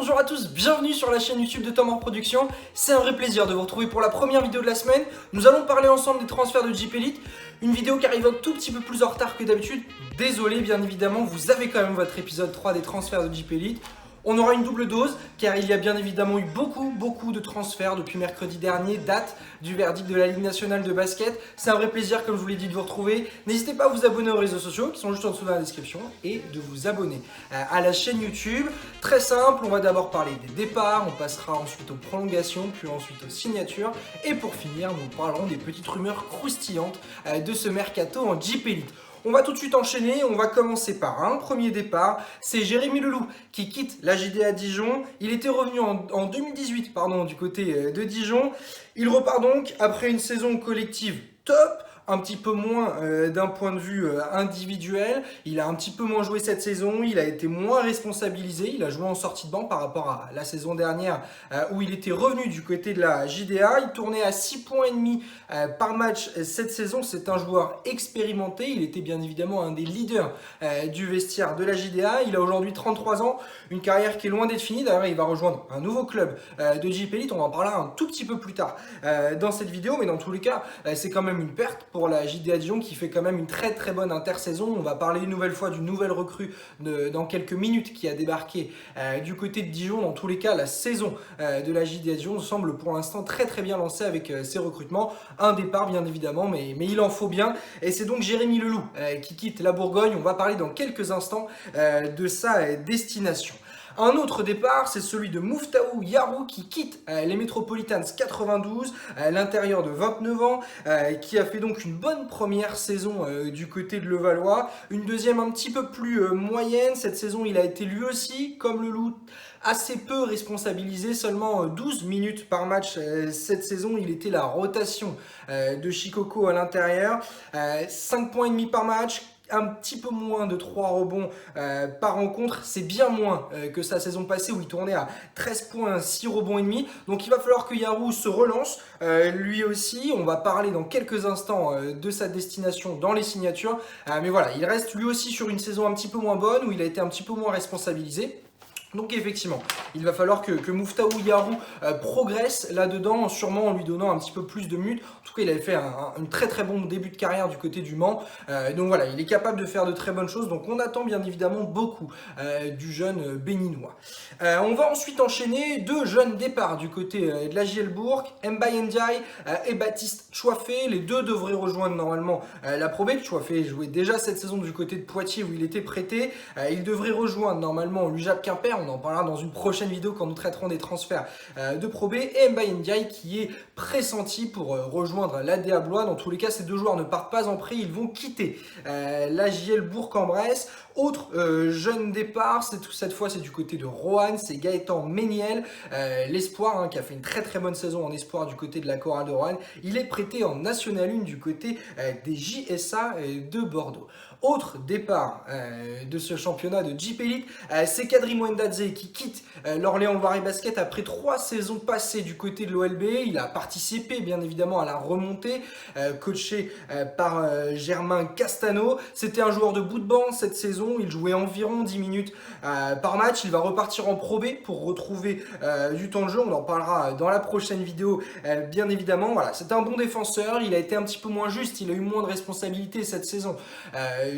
bonjour à tous, bienvenue sur la chaîne YouTube de Tom Production. C'est un vrai plaisir de vous retrouver pour la première vidéo de la semaine. Nous allons parler ensemble des transferts de Jeep Elite. Une vidéo qui arrive un tout petit peu plus en retard que d'habitude. Désolé, bien évidemment, vous avez quand même votre épisode 3 des transferts de Jeep Elite. On aura une double dose car il y a bien évidemment eu beaucoup de transferts depuis mercredi dernier, date du verdict de la Ligue nationale de basket. C'est un vrai plaisir, comme je vous l'ai dit, de vous retrouver. N'hésitez pas à vous abonner aux réseaux sociaux qui sont juste en dessous dans la description et de vous abonner à la chaîne YouTube. Très simple, on va d'abord parler des départs, on passera ensuite aux prolongations, puis ensuite aux signatures. Et pour finir, nous parlerons des petites rumeurs croustillantes de ce mercato en Jeep Elite. On va tout de suite enchaîner, on va commencer par un premier départ, c'est Jérémy Leloup qui quitte la JDA Dijon. Il était revenu en 2018 du côté de Dijon. Il repart donc après une saison collective top, un petit peu moins d'un point de vue individuel. Il a un petit peu moins joué cette saison, il a été moins responsabilisé, il a joué en sortie de banc par rapport à la saison dernière où il était revenu du côté de la JDA. Il tournait à 6,5 points par match cette saison. C'est un joueur expérimenté, il était bien évidemment un des leaders du vestiaire de la JDA. Il a aujourd'hui 33 ans, une carrière qui est loin d'être finie. D'ailleurs, il va rejoindre un nouveau club de Jeep Elite, on en parlera un tout petit peu plus tard dans cette vidéo, mais dans tous les cas, c'est quand même une perte pour la JDA Dijon qui fait quand même une très bonne intersaison. On va parler une nouvelle fois d'une nouvelle recrue dans quelques minutes qui a débarqué du côté de Dijon. Dans tous les cas, la saison de la JDA Dijon semble pour l'instant très bien lancée avec ses recrutements. Un départ bien évidemment, mais il en faut bien. Et c'est donc Jérémy Leloup qui quitte la Bourgogne. On va parler dans quelques instants de sa destination. Un autre départ, c'est celui de Muftaou Yarou qui quitte les Metropolitans 92, l'intérieur de 29 ans, qui a fait donc une bonne première saison du côté de Levallois. Une deuxième un petit peu plus moyenne. Cette saison, il a été lui aussi, comme Leloup, assez peu responsabilisé, seulement 12 minutes par match cette saison. Il était la rotation de Shikoko à l'intérieur. 5,5 points par match, un petit peu moins de 3 rebonds par rencontre. C'est bien moins que sa saison passée où il tournait à 13 points, 6 rebonds et demi. Donc il va falloir que Yarou se relance lui aussi. On va parler dans quelques instants de sa destination dans les signatures. Mais voilà, il reste lui aussi sur une saison un petit peu moins bonne où il a été un petit peu moins responsabilisé. Donc effectivement, il va falloir que Muftaou Yarou progresse là-dedans, sûrement en lui donnant un petit peu plus de minutes. En tout cas, il avait fait un très bon début de carrière du côté du Mans. Donc voilà, il est capable de faire de très bonnes choses. Donc on attend bien évidemment beaucoup du jeune béninois. On va ensuite enchaîner deux jeunes départs du côté de la JL Bourg, Mbaye Ndiaye et Baptiste Chouafé. Les deux devraient rejoindre normalement la Pro B. Chouafé jouait déjà cette saison du côté de Poitiers où il était prêté. Il devrait rejoindre normalement l'UJAP Quimper. On en parlera dans une prochaine vidéo quand nous traiterons des transferts de Pro B. Et Mbaye Ndiaye qui est pressenti pour rejoindre l'ADA Blois. Dans tous les cas, ces deux joueurs ne partent pas en prêt, ils vont quitter la JL Bourg-en-Bresse. Autre jeune départ, cette fois c'est du côté de Roanne, c'est Gaëtan Méniel, l'espoir qui a fait une très bonne saison en espoir du côté de la chorale de Roanne. Il est prêté en National 1 du côté des JSA de Bordeaux. Autre départ de ce championnat de Jeep Elite, c'est Kadri Mwendadze qui quitte l'Orléans Loiret Basket après 3 saisons passées du côté de l'OLB. Il a participé bien évidemment à la remontée, coaché par Germain Castano. C'était un joueur de bout de banc cette saison, il jouait environ 10 minutes par match. Il va repartir en Pro B pour retrouver du temps de jeu, on en parlera dans la prochaine vidéo bien évidemment. Voilà, c'est un bon défenseur, il a été un petit peu moins juste, il a eu moins de responsabilités cette saison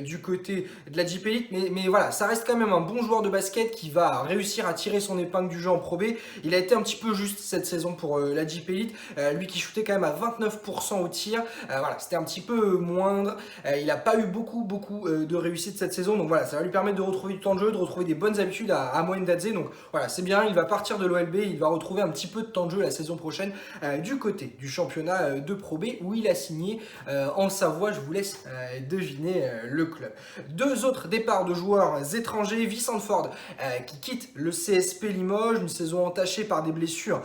du côté de la Jeep Elite, mais voilà, ça reste quand même un bon joueur de basket qui va réussir à tirer son épingle du jeu en Pro B. Il a été un petit peu juste cette saison pour la Jeep Elite, lui qui shootait quand même à 29% au tir. Voilà, c'était un petit peu moindre, il n'a pas eu beaucoup de réussite cette saison, donc voilà, ça va lui permettre de retrouver du temps de jeu, de retrouver des bonnes habitudes à Mwendadze. Donc voilà, c'est bien, il va partir de l'OLB, il va retrouver un petit peu de temps de jeu la saison prochaine du côté du championnat de Pro B où il a signé en Savoie. Je vous laisse deviner le club. Deux autres départs de joueurs étrangers, Vicent Ford qui quitte le CSP Limoges, une saison entachée par des blessures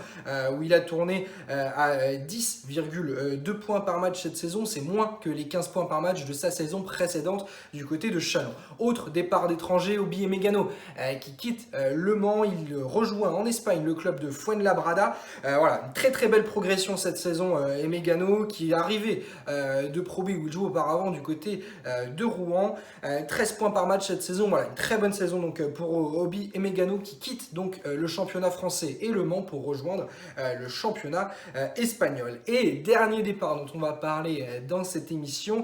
où il a tourné à 10,2 points par match cette saison. C'est moins que les 15 points par match de sa saison précédente du côté de Chalon. Autre départ d'étrangers, Obi Emegano qui quitte Le Mans. Il rejoint en Espagne le club de Fuenlabrada. Voilà, une très belle progression cette saison. Emegano qui est arrivé de Pro B où il joue auparavant du côté de Rouen. Rouen, 13 points par match cette saison. Voilà, une très bonne saison donc pour Obi Emegano qui quitte donc le championnat français et Le Mans pour rejoindre le championnat espagnol. Et dernier départ dont on va parler dans cette émission,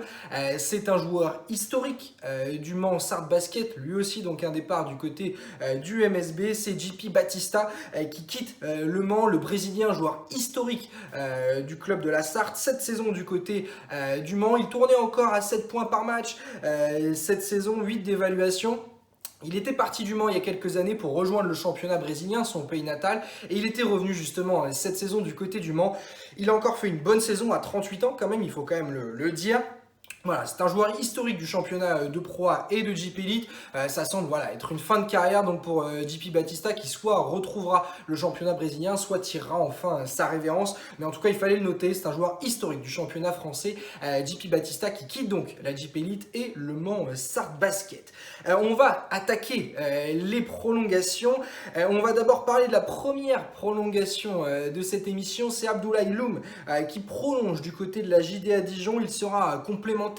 c'est un joueur historique du Mans Sarthe Basket, lui aussi donc un départ du côté du MSB, c'est JP Batista qui quitte Le Mans, le Brésilien, joueur historique du club de la Sarthe, cette saison du côté du Mans. Il tournait encore à 7 points par match, cette saison 8 d'évaluation. Il était parti du Mans il y a quelques années pour rejoindre le championnat brésilien, son pays natal, et il était revenu justement cette saison du côté du Mans. Il a encore fait une bonne saison à 38 ans quand même, il faut quand même le dire. Voilà, c'est un joueur historique du championnat de Pro A et de JP Elite. Ça semble voilà, être une fin de carrière donc pour JP Batista qui soit retrouvera le championnat brésilien, soit tirera enfin sa révérence. Mais en tout cas, il fallait le noter, c'est un joueur historique du championnat français, JP Batista qui quitte donc la JP Elite et le Mans Sarthe Basket. On va attaquer les prolongations. On va d'abord parler de la première prolongation de cette émission. C'est Abdoulaye Loum qui prolonge du côté de la JDA Dijon. Il sera complémentaire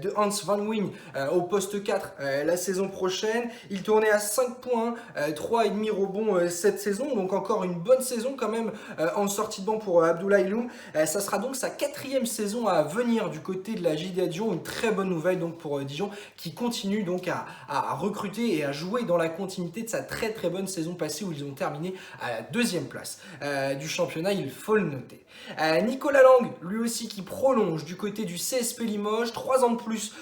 de Hans Van Wijn au poste 4 la saison prochaine. Il tournait à 5 points, 3,5 rebonds cette saison, donc encore une bonne saison quand même en sortie de banc pour Abdoulaye Loum. Ça sera donc sa 4e saison à venir du côté de la JDA Dijon, une très bonne nouvelle donc pour Dijon qui continue donc à recruter et à jouer dans la continuité de sa très très bonne saison passée où ils ont terminé à la 2e place du championnat, il faut le noter. Nicolas Lang, lui aussi qui prolonge du côté du CSP Limoges, 3 ans de plus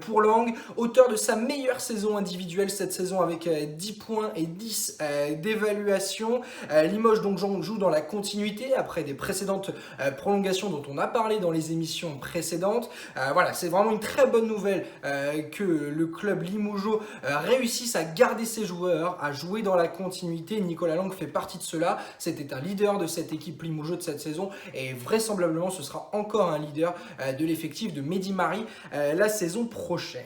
pour Lang, auteur de sa meilleure saison individuelle cette saison avec 10 points et 10 d'évaluation. Limoges donc joue dans la continuité après des précédentes prolongations dont on a parlé dans les émissions précédentes. Voilà, c'est vraiment une très bonne nouvelle que le club limougeot réussisse à garder ses joueurs, à jouer dans la continuité. Nicolas Lang fait partie de cela, c'était un leader de cette équipe limougeot de cette saison et vraisemblablement ce sera encore un leader de l'effectif de Mehdi Mari la saison prochaine.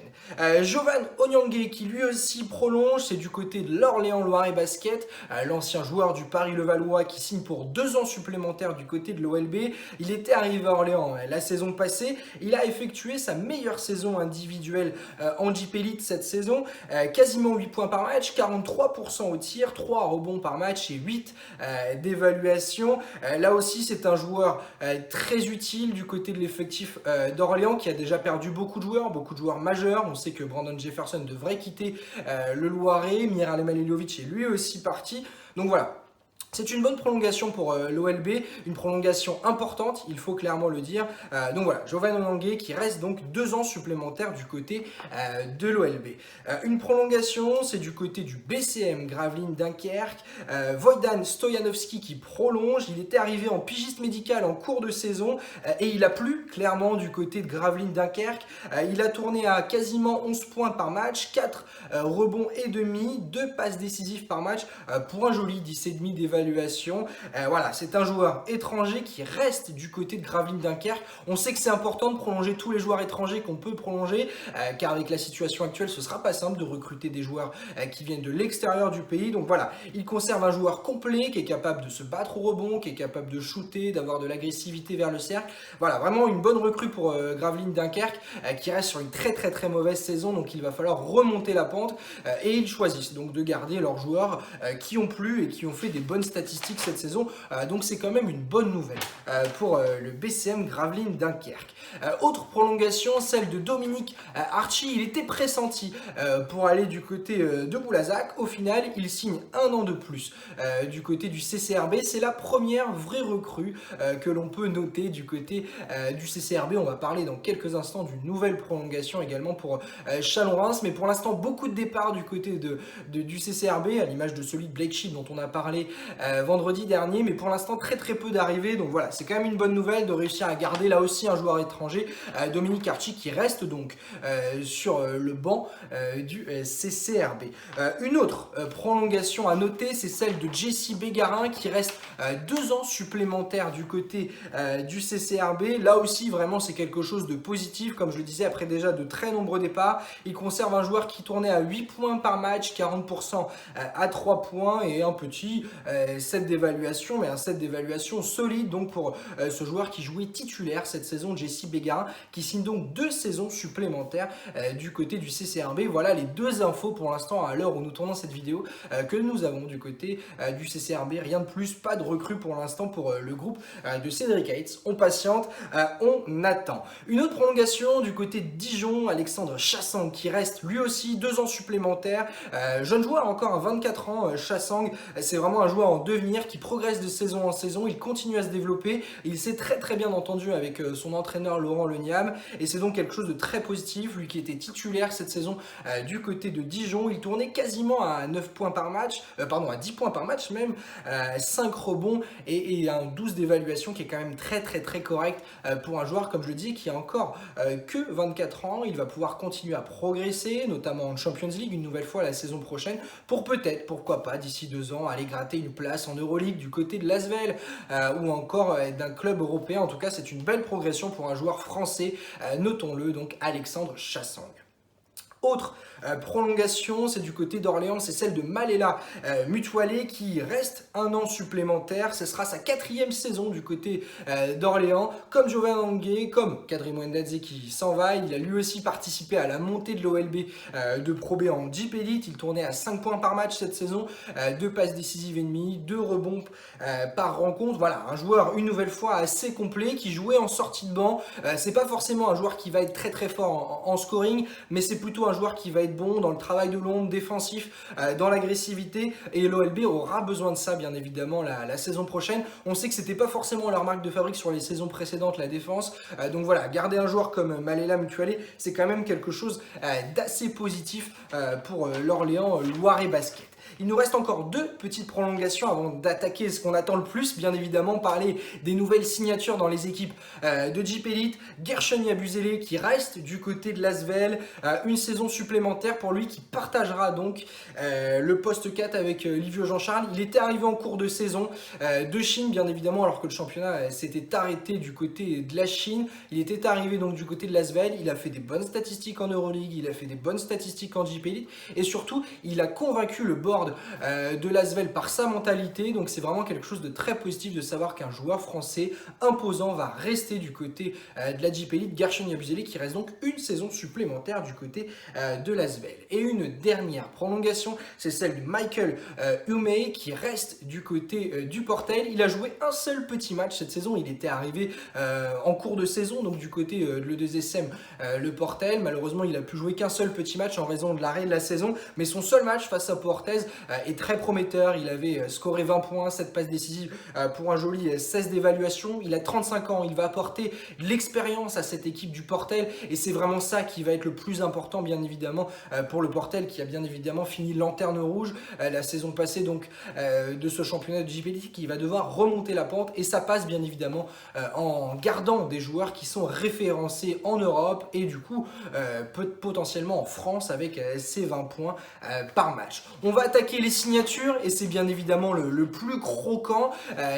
Jovan Onyangue qui lui aussi prolonge, c'est du côté de l'Orléans Loiret Basket, l'ancien joueur du Paris Levallois qui signe pour 2 ans supplémentaires du côté de l'OLB. Il était arrivé à Orléans la saison passée, il a effectué sa meilleure saison individuelle en JP Elite cette saison, quasiment 8 points par match, 43% au tir, 3 rebonds par match et 8 d'évaluation. Là aussi c'est un joueur très utile du côté de l'effectif d'Orléans qui a déjà perdu beaucoup de joueurs majeurs. On sait que Brandon Jefferson devrait quitter le Loiret, Miralem Aliliovic est lui aussi parti. Donc voilà. C'est une bonne prolongation pour l'OLB, une prolongation importante, il faut clairement le dire. Donc voilà, Jovan Onyangue qui reste donc 2 ans supplémentaires du côté de l'OLB. Une prolongation, c'est du côté du BCM Gravelines Dunkerque. Wojdan Stojanovski qui prolonge, il était arrivé en pigiste médical en cours de saison et il a plu clairement du côté de Gravelines Dunkerque. Il a tourné à quasiment 11 points par match, 4 rebonds et demi, 2 passes décisives par match pour un joli 10,5 d'évaluation. Voilà, c'est un joueur étranger qui reste du côté de Gravelines Dunkerque. On sait que c'est important de prolonger tous les joueurs étrangers qu'on peut prolonger, car avec la situation actuelle, ce sera pas simple de recruter des joueurs qui viennent de l'extérieur du pays. Donc voilà, il conserve un joueur complet qui est capable de se battre au rebond, qui est capable de shooter, d'avoir de l'agressivité vers le cercle. Voilà, vraiment une bonne recrue pour Gravelines Dunkerque, qui reste sur une très très très mauvaise saison. Donc il va falloir remonter la pente et ils choisissent donc de garder leurs joueurs qui ont plu et qui ont fait des bonnes statistiques cette saison, donc c'est quand même une bonne nouvelle pour le BCM Gravelines Dunkerque. Autre prolongation, celle de Dominique Archie, il était pressenti pour aller du côté de Boulazac. Au final, il signe 1 an de plus du côté du CCRB. C'est la première vraie recrue que l'on peut noter du côté du CCRB. On va parler dans quelques instants d'une nouvelle prolongation également pour Chalon-Reims, mais pour l'instant beaucoup de départs du côté du CCRB, à l'image de celui de Blake Sheep dont on a parlé vendredi dernier, mais pour l'instant très très peu d'arrivées. Donc voilà, c'est quand même une bonne nouvelle de réussir à garder là aussi un joueur étranger, Dominique Archie, qui reste donc sur le banc du CCRB. Une autre prolongation à noter, c'est celle de Jesse Bégarin qui reste 2 ans supplémentaires du côté du CCRB. Là aussi vraiment c'est quelque chose de positif, comme je le disais, après déjà de très nombreux départs. Il conserve un joueur qui tournait à 8 points par match, 40% à 3 points et un petit set d'évaluation, mais un set d'évaluation solide donc pour ce joueur qui jouait titulaire cette saison, Jesse Bégarin, qui signe donc 2 saisons supplémentaires du côté du CCRB. Voilà les 2 infos pour l'instant à l'heure où nous tournons cette vidéo que nous avons du côté du CCRB. Rien de plus, pas de recrue pour l'instant pour le groupe de Cédric Haytes. On patiente, on attend. Une autre prolongation du côté de Dijon, Alexandre Chassang qui reste lui aussi 2 ans supplémentaires. Jeune joueur encore à 24 ans, Chassang, c'est vraiment un joueur en devenir qui progresse de saison en saison, il continue à se développer, il s'est très bien entendu avec son entraîneur Laurent Leniam et c'est donc quelque chose de très positif, lui qui était titulaire cette saison du côté de Dijon, il tournait quasiment à 9 points par match, à 10 points par match même, 5 rebonds et un 12 d'évaluation qui est quand même très correct pour un joueur comme je le dis qui a encore que 24 ans, il va pouvoir continuer à progresser, notamment en Champions League une nouvelle fois la saison prochaine, pour peut-être, pourquoi pas, d'ici 2 ans, aller gratter une place en Euroleague du côté de l'Asvel ou encore d'un club européen. En tout cas, c'est une belle progression pour un joueur français, notons-le, donc Alexandre Chassang. Autre prolongation, c'est du côté d'Orléans, c'est celle de Malela Mutualé qui reste 1 an supplémentaire. Ce sera sa 4e saison du côté d'Orléans. Comme Jovan Angué, comme Kadri Mwendadze qui s'en va, il a lui aussi participé à la montée de l'OLB de Pro B en Jeep Elite. Il tournait à 5 points par match cette saison, 2 passes décisives et demie, 2 rebonds par rencontre. Voilà, un joueur une nouvelle fois assez complet qui jouait en sortie de banc. C'est pas forcément un joueur qui va être très fort en scoring, mais c'est plutôt un joueur qui va être bon dans le travail de l'ombre, défensif, dans l'agressivité, et l'OLB aura besoin de ça bien évidemment la saison prochaine. On sait que c'était pas forcément leur marque de fabrique sur les saisons précédentes, la défense, donc voilà, garder un joueur comme Malela Mutualé, c'est quand même quelque chose d'assez positif pour l'Orléans Loiret Basket. Il nous reste encore 2 petites prolongations avant d'attaquer ce qu'on attend le plus, bien évidemment, parler des nouvelles signatures dans les équipes de Jeep Elite. Gershon Yabusele qui reste du côté de l'Asvel, une saison supplémentaire pour lui qui partagera donc le poste 4 avec Livio Jean-Charles. Il était arrivé en cours de saison de Chine, bien évidemment, alors que le championnat s'était arrêté du côté de la Chine. Il était arrivé donc du côté de l'Asvel, il a fait des bonnes statistiques en Euroleague, il a fait des bonnes statistiques en Jeep Elite, et surtout, il a convaincu le board de l'Asvel par sa mentalité, donc c'est vraiment quelque chose de très positif de savoir qu'un joueur français imposant va rester du côté de la Jeep Elite. Gershon Yabusele qui reste donc une saison supplémentaire du côté de l'Asvel. Et une dernière prolongation, c'est celle de Michael Humey qui reste du côté du Portel. Il a joué un seul petit match cette saison, il était arrivé en cours de saison, donc du côté de l'E2SM le Portel. Malheureusement, il a pu jouer qu'un seul petit match en raison de l'arrêt de la saison, mais son seul match face à Portez est très prometteur. Il avait scoré 20 points, 7 passes décisives pour un joli 16 d'évaluation. Il a 35 ans, il va apporter de l'expérience à cette équipe du Portel et c'est vraiment ça qui va être le plus important bien évidemment pour le Portel qui a bien évidemment fini lanterne rouge la saison passée donc de ce championnat de JPL qui va devoir remonter la pente et ça passe bien évidemment en gardant des joueurs qui sont référencés en Europe et du coup potentiellement en France avec ces 20 points par match. On va attaquer les signatures et c'est bien évidemment le plus croquant,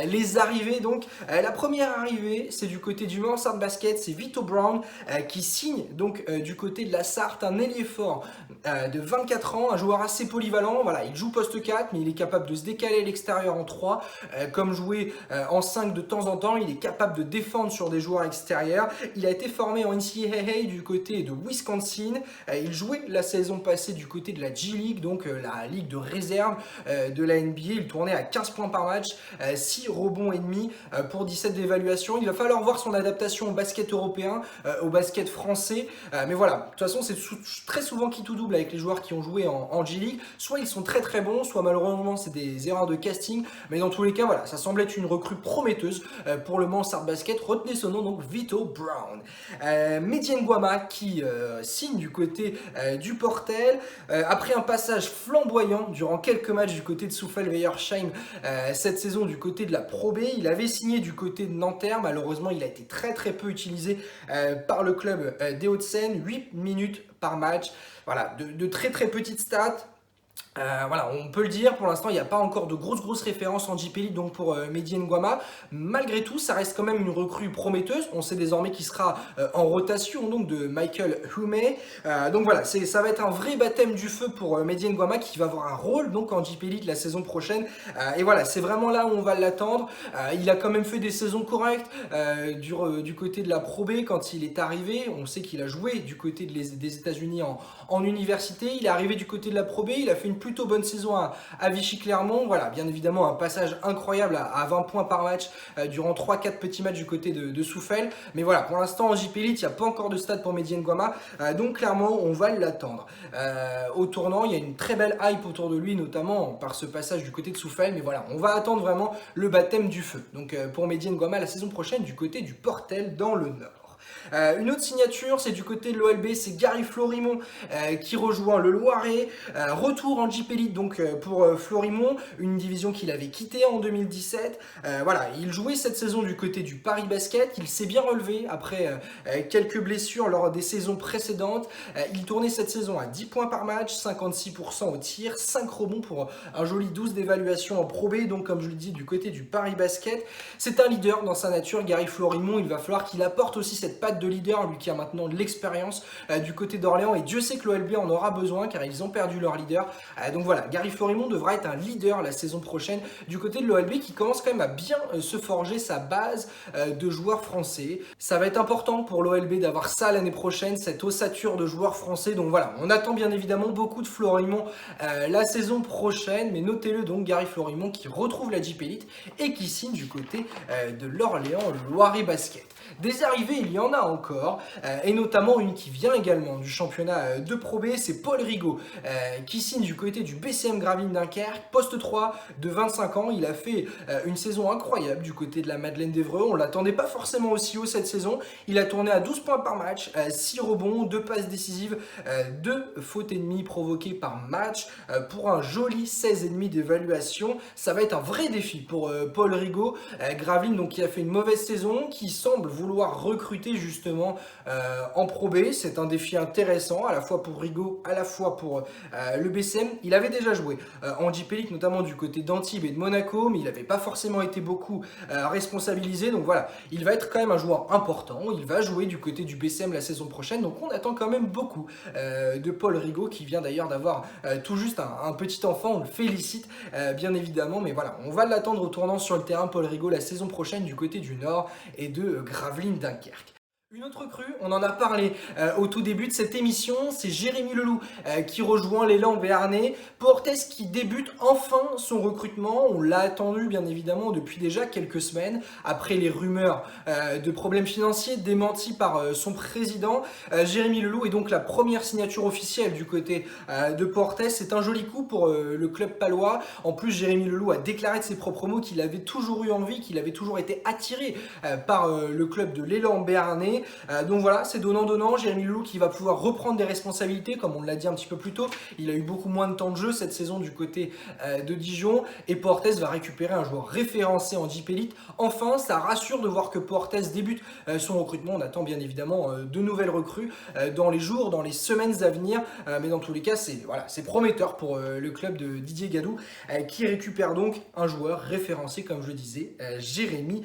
les arrivées donc. La première arrivée c'est du côté du Mansart Basket, c'est Vito Brown qui signe donc du côté de la Sarthe, un ailier fort de 24 ans, un joueur assez polyvalent, voilà, il joue poste 4 mais il est capable de se décaler à l'extérieur en 3, comme jouer en 5 de temps en temps, il est capable de défendre sur des joueurs extérieurs, il a été formé en NCAA du côté de Wisconsin, il jouait la saison passée du côté de la G-League, donc la ligue de réserve de la NBA, il tournait à 15 points par match, 6 rebonds et demi pour 17 d'évaluation. Il va falloir voir son adaptation au basket européen, au basket français, mais voilà, de toute façon c'est très souvent qui tout double avec les joueurs qui ont joué en G-League, soit ils sont très bons, soit malheureusement c'est des erreurs de casting, mais dans tous les cas voilà, ça semble être une recrue prometteuse pour le Mansart Basket. Retenez son nom donc, Vito Brown. Mehdi Nguama qui signe du côté du Portel, après un passage flamboyant durant quelques matchs du côté de Soufal-Weyersheim cette saison du côté de la Pro B. Il avait signé du côté de Nanterre, malheureusement il a été très peu utilisé par le club des Hauts-de-Seine, 8 minutes par match, voilà, de très petites stats. Voilà, on peut le dire, pour l'instant il n'y a pas encore de grosses références en JP Elite donc pour Mehdi Nguama. Malgré tout, ça reste quand même une recrue prometteuse. On sait désormais qu'il sera en rotation donc de Michael Hume. Donc voilà, ça va être un vrai baptême du feu pour Mehdi Nguama qui va avoir un rôle donc en JP Elite la saison prochaine. Et voilà, c'est vraiment là où on va l'attendre. Il a quand même fait des saisons correctes du côté de la Pro B quand il est arrivé. On sait qu'il a joué du côté des États-Unis en université. Il est arrivé du côté de la Pro B, il a fait une plutôt bonne saison à Vichy Clermont. Voilà, bien évidemment, un passage incroyable à 20 points par match durant 3-4 petits matchs du côté de Souffel. Mais voilà, pour l'instant, en JP Elite, il n'y a pas encore de stade pour Mehdi Nguama. Donc, clairement, on va l'attendre. Au tournant, il y a une très belle hype autour de lui, notamment par ce passage du côté de Souffel. Mais voilà, on va attendre vraiment le baptême du feu. Donc, pour Mehdi Nguama, la saison prochaine, du côté du Portel dans le Nord. Une autre signature, c'est du côté de l'OLB, c'est Gary Florimond qui rejoint le Loiret. Retour en JP Elite donc pour Florimond, une division qu'il avait quittée en 2017. Voilà, il jouait cette saison du côté du Paris Basket. Il s'est bien relevé après quelques blessures lors des saisons précédentes. Il tournait cette saison à 10 points par match, 56% au tir, 5 rebonds pour un joli 12 d'évaluation en Pro B. Donc comme je le dis, du côté du Paris Basket. C'est un leader dans sa nature, Gary Florimond. Il va falloir qu'il apporte aussi cette patte de leader, lui qui a maintenant de l'expérience du côté d'Orléans, et Dieu sait que l'OLB en aura besoin car ils ont perdu leur leader. Donc voilà, Gary Florimond devra être un leader la saison prochaine du côté de l'OLB qui commence quand même à bien se forger sa base de joueurs français. Ça va être important pour l'OLB d'avoir ça l'année prochaine, cette ossature de joueurs français. Donc voilà, on attend bien évidemment beaucoup de Florimond la saison prochaine, mais notez-le donc, Gary Florimond qui retrouve la JP Elite et qui signe du côté de l'Orléans Loiret Basket. Des arrivées, il y en a encore, et notamment une qui vient également du championnat de Pro B, c'est Paul Rigaud, qui signe du côté du BCM Gravelines Dunkerque, poste 3 de 25 ans. Il a fait une saison incroyable du côté de la Madeleine d'Evreux. On ne l'attendait pas forcément aussi haut cette saison. Il a tourné à 12 points par match, 6 rebonds, 2 passes décisives, 2 fautes et demie provoquées par match, pour un joli 16,5 d'évaluation. Ça va être un vrai défi pour Paul Rigaud. Gravelines donc, qui a fait une mauvaise saison, qui semble vouloir recruter justement en Pro B. C'est un défi intéressant à la fois pour Rigaud, à la fois pour le BCM. Il avait déjà joué en JP Elite, notamment du côté d'Antibes et de Monaco, mais il n'avait pas forcément été beaucoup responsabilisé. Donc voilà, il va être quand même un joueur important. Il va jouer du côté du BCM la saison prochaine. Donc on attend quand même beaucoup de Paul Rigaud, qui vient d'ailleurs d'avoir tout juste un petit enfant. On le félicite bien évidemment, mais voilà, on va l'attendre au tournant sur le terrain, Paul Rigaud, la saison prochaine du côté du Nord et de Gravelines Dunkerque. Une autre recrue, on en a parlé au tout début de cette émission, c'est Jérémy Leloup qui rejoint l'élan béarnais. Portes qui débute enfin son recrutement. On l'a attendu bien évidemment depuis déjà quelques semaines après les rumeurs de problèmes financiers démentis par son président. Jérémy Leloup est donc la première signature officielle du côté de Portes. C'est un joli coup pour le club palois. En plus, Jérémy Leloup a déclaré de ses propres mots qu'il avait toujours eu envie, qu'il avait toujours été attiré par le club de l'élan béarnais. Donc voilà, c'est donnant-donnant. Jérémy Leloup qui va pouvoir reprendre des responsabilités, comme on l'a dit un petit peu plus tôt. Il a eu beaucoup moins de temps de jeu cette saison du côté de Dijon. Et Portes va récupérer un joueur référencé en JP Elite. Enfin, ça rassure de voir que Portes débute son recrutement. On attend bien évidemment de nouvelles recrues dans les jours, dans les semaines à venir. Mais dans tous les cas, c'est prometteur pour le club de Didier Gadou qui récupère donc un joueur référencé, comme je le disais, Jérémy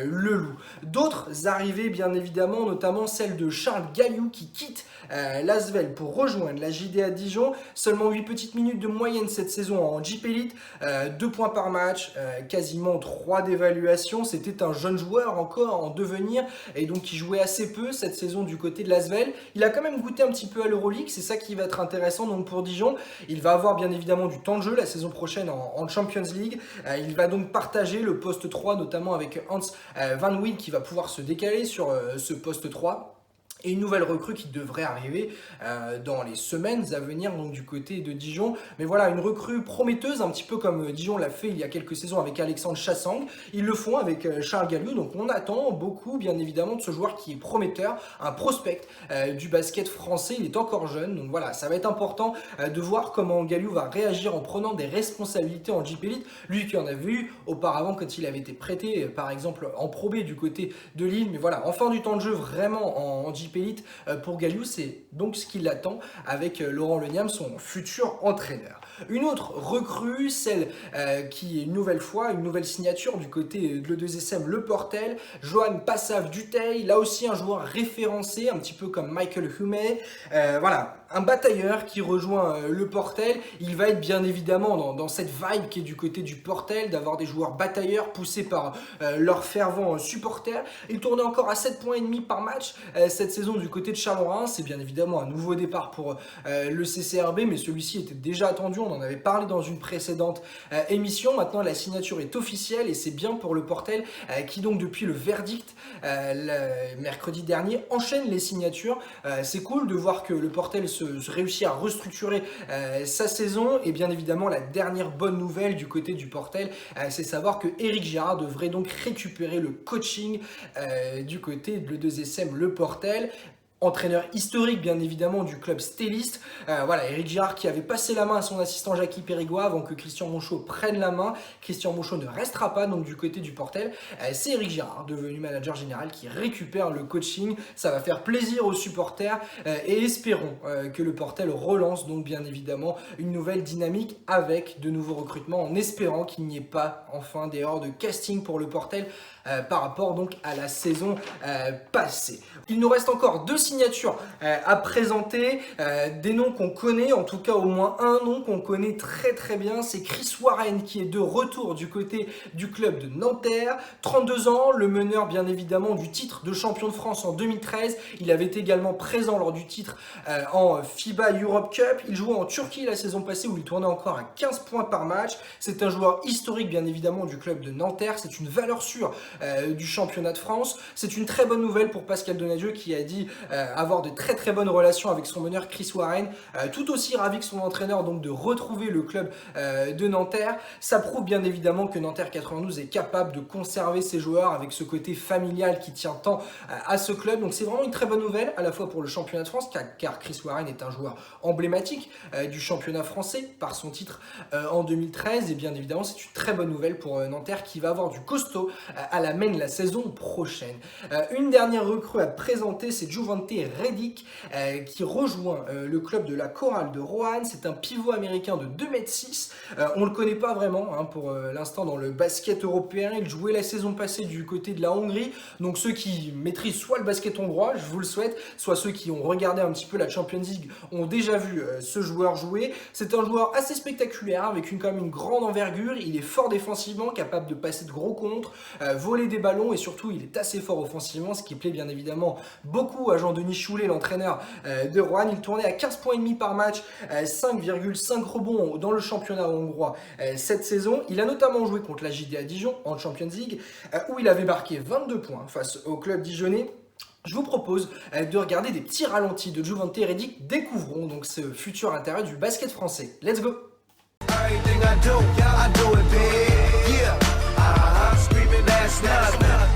Leloup. D'autres arrivées, bien évidemment, notamment celle de Charles Galliou qui quitte l'Asvel pour rejoindre la JDA Dijon. Seulement 8 petites minutes de moyenne cette saison en JP Elite, 2 points par match, quasiment 3 d'évaluation. C'était un jeune joueur encore en devenir et donc qui jouait assez peu cette saison du côté de l'Asvel. Il a quand même goûté un petit peu à l'Euroleague, c'est ça qui va être intéressant donc pour Dijon. Il va avoir bien évidemment du temps de jeu la saison prochaine en Champions League. Il va donc partager le poste 3 notamment avec Hans Van Wiel qui va pouvoir se décaler sur ce poste 3. Et une nouvelle recrue qui devrait arriver dans les semaines à venir donc du côté de Dijon. Mais voilà, une recrue prometteuse, un petit peu comme Dijon l'a fait il y a quelques saisons avec Alexandre Chassang. Ils le font avec Charles Galliou, donc on attend beaucoup bien évidemment de ce joueur qui est prometteur, un prospect du basket français. Il est encore jeune, donc voilà, ça va être important de voir comment Galliou va réagir en prenant des responsabilités en JP Elite. Lui qui en a vu auparavant quand il avait été prêté par exemple en Pro B du côté de Lille. Mais voilà, enfin du temps de jeu vraiment en JP Jeep Elite pour Galiou, c'est donc ce qui l'attend avec Laurent Leniam, son futur entraîneur. Une autre recrue, celle qui est une nouvelle signature du côté de l'E2SM Le Portel, Johan Passav-Dutheil, là aussi un joueur référencé, un petit peu comme Michael Humey. Voilà, un batailleur qui rejoint le Portel. Il va être bien évidemment dans cette vibe qui est du côté du Portel, d'avoir des joueurs batailleurs poussés par leurs fervents supporters. Il tournait encore à 7,5 points par match cette saison du côté de Chalon-Reims. C'est bien évidemment un nouveau départ pour le CCRB, mais celui-ci était déjà attendu. On en avait parlé dans une précédente émission. Maintenant, la signature est officielle et c'est bien pour le Portel qui donc depuis le verdict le mercredi dernier enchaîne les signatures. C'est cool de voir que le Portel se réussit à restructurer sa saison. Et bien évidemment, la dernière bonne nouvelle du côté du Portel, c'est savoir que Éric Girard devrait donc récupérer le coaching du côté de l'E2SM Le Portel. Entraîneur historique bien évidemment du club stéliste. Voilà, Éric Girard qui avait passé la main à son assistant Jackie Périgois avant que Christian Monchot prenne la main. Christian Monchot ne restera pas donc du côté du Portel. C'est Éric Girard, devenu manager général, qui récupère le coaching. Ça va faire plaisir aux supporters et espérons que le Portel relance donc bien évidemment une nouvelle dynamique avec de nouveaux recrutements, en espérant qu'il n'y ait pas enfin d'erreur de casting pour le Portel par rapport donc à la saison passée. Il nous reste encore 2 signatures à présenter, des noms qu'on connaît, en tout cas au moins un nom qu'on connaît très bien, c'est Chris Warren qui est de retour du côté du club de Nanterre. 32 ans, le meneur bien évidemment du titre de champion de France en 2013. Il avait été également présent lors du titre en FIBA Europe Cup. Il jouait en Turquie la saison passée où il tournait encore à 15 points par match. C'est un joueur historique bien évidemment du club de Nanterre. C'est une valeur sûre du championnat de France. C'est une très bonne nouvelle pour Pascal Donadieu qui a dit avoir de très bonnes relations avec son meneur Chris Warren, tout aussi ravi que son entraîneur donc de retrouver le club de Nanterre. Ça prouve bien évidemment que Nanterre 92 est capable de conserver ses joueurs avec ce côté familial qui tient tant à ce club. Donc c'est vraiment une très bonne nouvelle à la fois pour le championnat de France car Chris Warren est un joueur emblématique du championnat français par son titre en 2013 et bien évidemment c'est une très bonne nouvelle pour Nanterre qui va avoir du costaud à la main la saison prochaine. Une dernière recrue à présenter, c'est Juvante Redick qui rejoint le club de la Chorale de Roanne. C'est un pivot américain de 2,6 m. On ne le connaît pas vraiment pour l'instant dans le basket européen. Il jouait la saison passée du côté de la Hongrie. Donc ceux qui maîtrisent soit le basket hongrois, je vous le souhaite, soit ceux qui ont regardé un petit peu la Champions League ont déjà vu ce joueur jouer. C'est un joueur assez spectaculaire avec quand même une grande envergure. Il est fort défensivement, capable de passer de gros contres, voler des ballons et surtout il est assez fort offensivement, ce qui plaît bien évidemment beaucoup à Jean-Denis Choulet, l'entraîneur de Roanne. Il tournait à 15,5 points par match, 5,5 rebonds dans le championnat hongrois cette saison. Il a notamment joué contre la JDA Dijon en Champions League où il avait marqué 22 points face au club dijonnais. Je vous propose de regarder des petits ralentis de Juvante Redick. Découvrons donc ce futur intérieur du basket français. Let's go!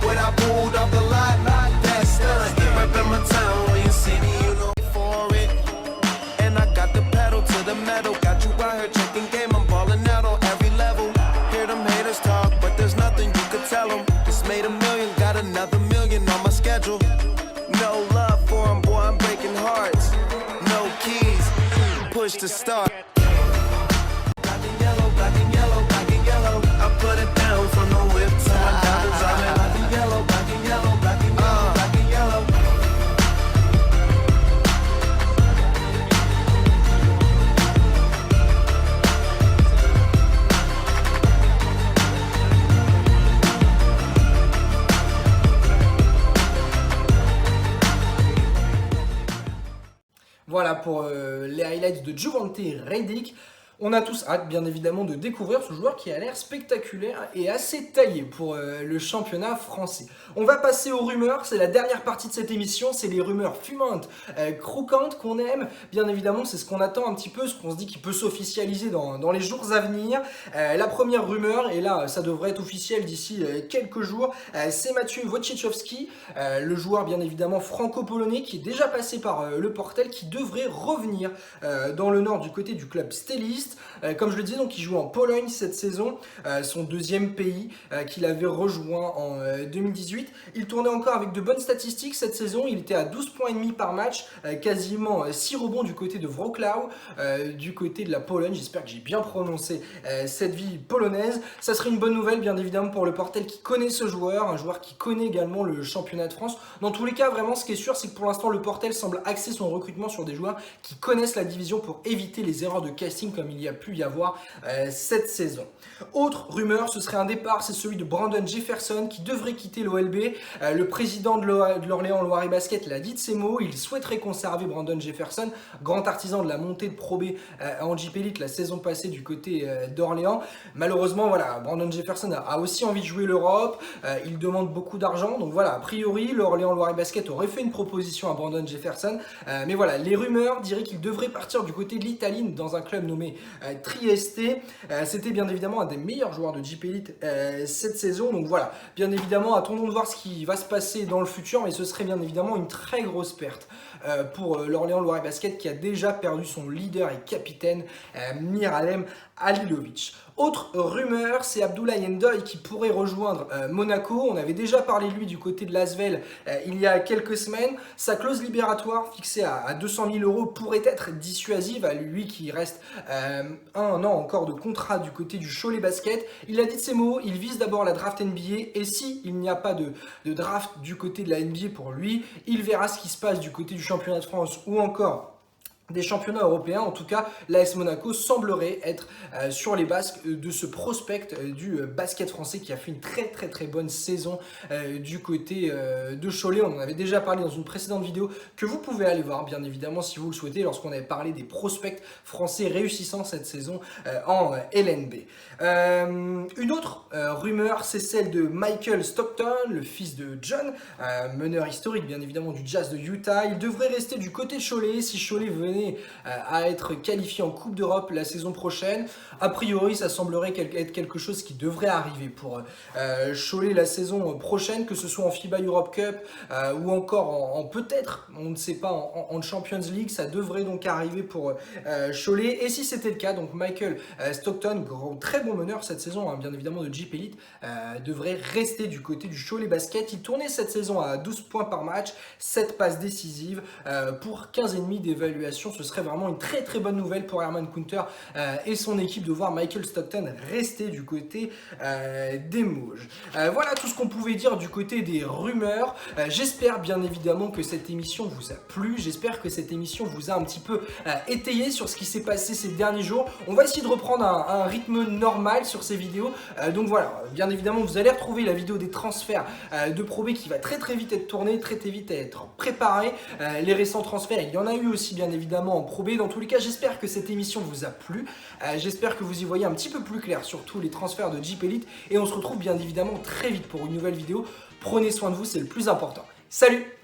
When I pulled off the lot, that's done. Right in my town, where you see me, you know for it. And I got the pedal to the metal. Got you out here checking game, I'm balling out on every level. Hear them haters talk, but there's nothing you could tell them. Just made $1 million, got another $1 million on my schedule. No love for them, boy, I'm breaking hearts. No keys, push to start. Black and yellow, black and yellow, black and yellow. I put it down from the whip to my diamonds. I'm black and yellow, black and yellow, black and yellow, black and yellow. Voilà pour les highlights de Juvante Redick. On a tous hâte, bien évidemment, de découvrir ce joueur qui a l'air spectaculaire et assez taillé pour le championnat français. On va passer aux rumeurs, c'est la dernière partie de cette émission, c'est les rumeurs fumantes, croquantes qu'on aime. Bien évidemment, c'est ce qu'on attend un petit peu, ce qu'on se dit qui peut s'officialiser dans les jours à venir. La première rumeur, et là, ça devrait être officiel d'ici quelques jours, c'est Mathieu Wojciechowski, le joueur, bien évidemment, franco-polonais qui est déjà passé par le Portel, qui devrait revenir dans le nord du côté du club stéliste. Budapest. Comme je le disais, donc il joue en Pologne cette saison, son deuxième pays qu'il avait rejoint en 2018. Il tournait encore avec de bonnes statistiques cette saison. Il était à 12 points et demi par match, quasiment 6 rebonds du côté de Wrocław, du côté de la Pologne. J'espère que j'ai bien prononcé cette ville polonaise. Ça serait une bonne nouvelle, bien évidemment, pour le Portel qui connaît ce joueur, un joueur qui connaît également le championnat de France. Dans tous les cas, vraiment, ce qui est sûr, c'est que pour l'instant, le Portel semble axer son recrutement sur des joueurs qui connaissent la division pour éviter les erreurs de casting comme il y a pu y avoir cette saison. Autre rumeur, ce serait un départ, c'est celui de Brandon Jefferson qui devrait quitter l'OLB. Le président de l'Orléans Loiret Basket l'a dit de ses mots, il souhaiterait conserver Brandon Jefferson, grand artisan de la montée de Pro B en JP Elite la saison passée du côté d'Orléans. Malheureusement, voilà, Brandon Jefferson a aussi envie de jouer l'Europe, il demande beaucoup d'argent, donc voilà, a priori, l'Orléans Loiret Basket aurait fait une proposition à Brandon Jefferson, mais voilà, les rumeurs diraient qu'il devrait partir du côté de l'Italie dans un club nommé Trieste. C'était bien évidemment un des meilleurs joueurs de JP Elite cette saison, donc voilà, bien évidemment, attendons de voir ce qui va se passer dans le futur, mais ce serait bien évidemment une très grosse perte pour l'Orléans Loiret Basket qui a déjà perdu son leader et capitaine Miralem Halilovic. Autre rumeur, c'est Abdoulaye Ndoye qui pourrait rejoindre Monaco. On avait déjà parlé de lui du côté de l'Asvel il y a quelques semaines. Sa clause libératoire fixée à 200 000 € pourrait être dissuasive à lui qui reste un an encore de contrat du côté du Cholet Basket. Il a dit de ses mots, il vise d'abord la draft NBA et si il n'y a pas de draft du côté de la NBA pour lui, il verra ce qui se passe du côté du championnat de France ou encore des championnats européens. En tout cas, l'AS Monaco semblerait être sur les basques de ce prospect du basket français qui a fait une très bonne saison du côté de Cholet. On en avait déjà parlé dans une précédente vidéo que vous pouvez aller voir, bien évidemment, si vous le souhaitez, lorsqu'on avait parlé des prospects français réussissant cette saison en LNB. Une autre rumeur, c'est celle de Michael Stockton, le fils de John, meneur historique, bien évidemment, du Jazz de Utah. Il devrait rester du côté de Cholet si Cholet venait à être qualifié en Coupe d'Europe la saison prochaine. A priori, ça semblerait être quelque chose qui devrait arriver pour Cholet la saison prochaine, que ce soit en FIBA Europe Cup ou encore en peut-être, on ne sait pas, en Champions League. Ça devrait donc arriver pour Cholet. Et si c'était le cas, donc Michael Stockton, très bon meneur cette saison, hein, bien évidemment de JP Elite, devrait rester du côté du Cholet Basket. Il tournait cette saison à 12 points par match, 7 passes décisives pour 15,5 d'évaluation. Ce serait vraiment une très bonne nouvelle pour Herman Kunter et son équipe de voir Michael Stockton rester du côté des Mauges. Voilà tout ce qu'on pouvait dire du côté des rumeurs. J'espère bien évidemment que cette émission vous a plu. J'espère que cette émission vous a un petit peu étayé sur ce qui s'est passé ces derniers jours. On va essayer de reprendre un rythme normal sur ces vidéos. Donc voilà, bien évidemment, vous allez retrouver la vidéo des transferts de Pro B qui va très vite être tournée, très vite être préparée. Les récents transferts, il y en a eu aussi bien évidemment en Pro B. Dans tous les cas, j'espère que cette émission vous a plu. J'espère que vous y voyez un petit peu plus clair sur tous les transferts de JP Elite. Et on se retrouve bien évidemment très vite pour une nouvelle vidéo. Prenez soin de vous, c'est le plus important. Salut!